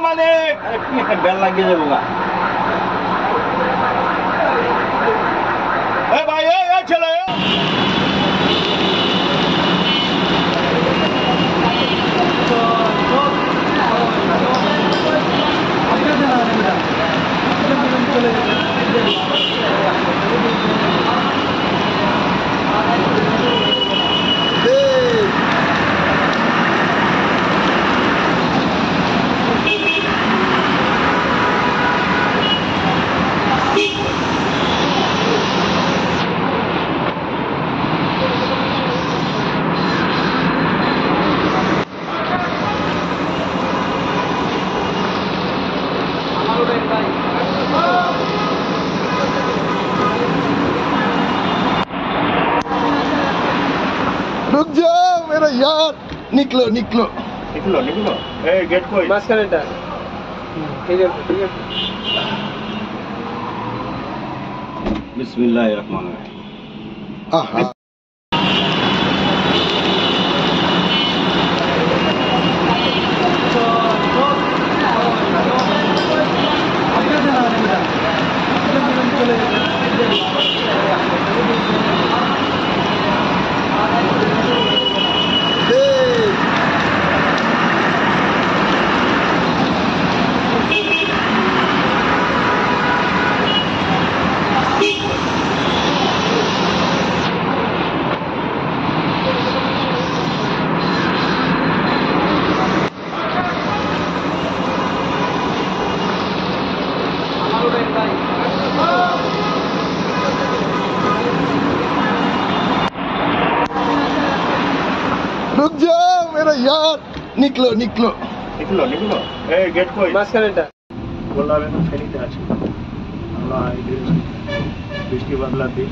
মানে কি একটা বেল লাগিয়ে দেবো গা। ভাই ছেলে रुक जाओ मेरा यार निकलो निकलो निकलो निकलो गेट कोई মাঝখানেটা ঠিক আছে ঠিক আছে बिस्मिल्लाहिर रहमानिर रहीम आहा रुक जाओ मेरा यार निकलो निकलो निकलो निकलो गेट कोई মাঝখানেটা বললাম এখন ফেরিতে আছে আল্লাহ বৃষ্টি বাদলার দিন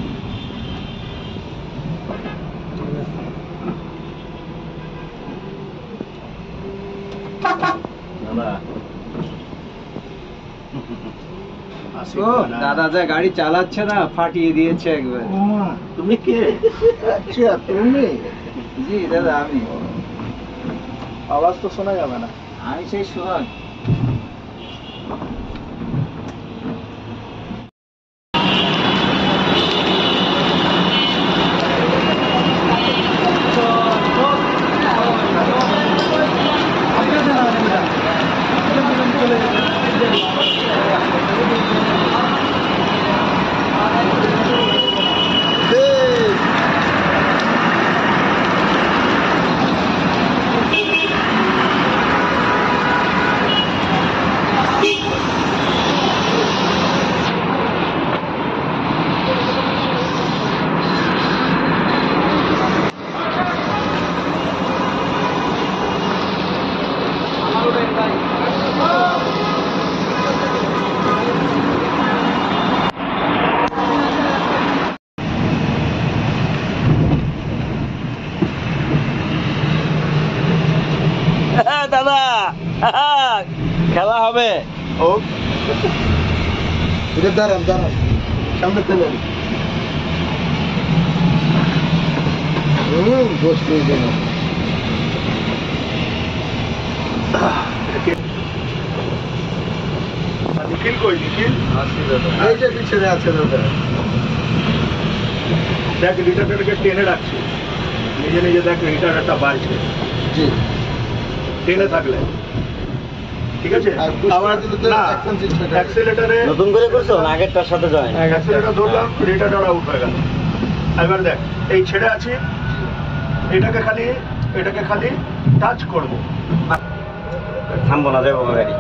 দাদা যা গাড়ি চালাচ্ছে না ফাটিয়ে দিয়েছে একবার তুমি কে अच्छा তুমি জি দাদা আমি आवाज तो सुना जावे ना আমি সেই সোহাগ দাদা খেলা হবে ও এটা দাঁড়ান দাঁড়ান সামনে তেলেন দোষ পেয়ে গেল নিখিল কই নিখিল এই যে পিছনে আছে দাদা দেখ লিটারটাকে টেনে রাখছি নিজে নিজে দেখ লিটারটা বাড়ছে জি টেনে থাকলে ঠিক আছে আর আবার দিলে তো না অ্যাকশন সিস্টেম অ্যাক্সিলারেটরে নতুন করে করছো আগেরটার সাথে জয়েন অ্যাক্সিলারেটর ধরলাম লিটারটা আউট হয়ে গেল এবার দেখ এই ছেড়ে আছি এটাকে খালি টাচ করব থামবো না যাবো গাড়ি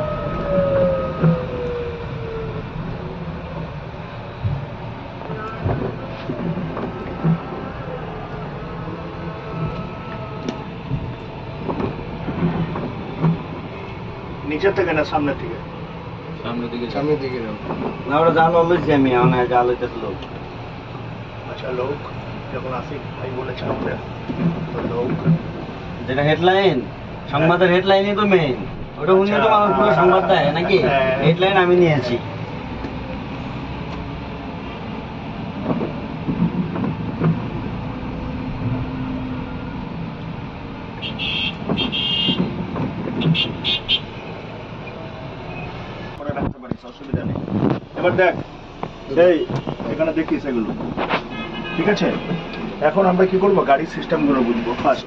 নিচের থেকে না সামনের থেকে সামনের দিকে যাও না ওটা জাল লইছি আমি আমার জাল হইতেছে লোক আচ্ছা লোক যখন আসি ভাই বলেছিলাম তো লোক যেটা হেডলাইন সংবাদের হেডলাইনই তো মেইন ওটা উনিও তো মানুষ পুরো সংবাদ দেয় নাকি হেডলাইন আমি নিয়েছি করে রাখতে পারিস, অসুবিধা নেই। এবার দেখ, এই এখানে দেখিস এগুলো, ঠিক আছে? এখন আমরা কি করবো, গাড়ির সিস্টেমগুলো বুঝবো ফার্স্ট।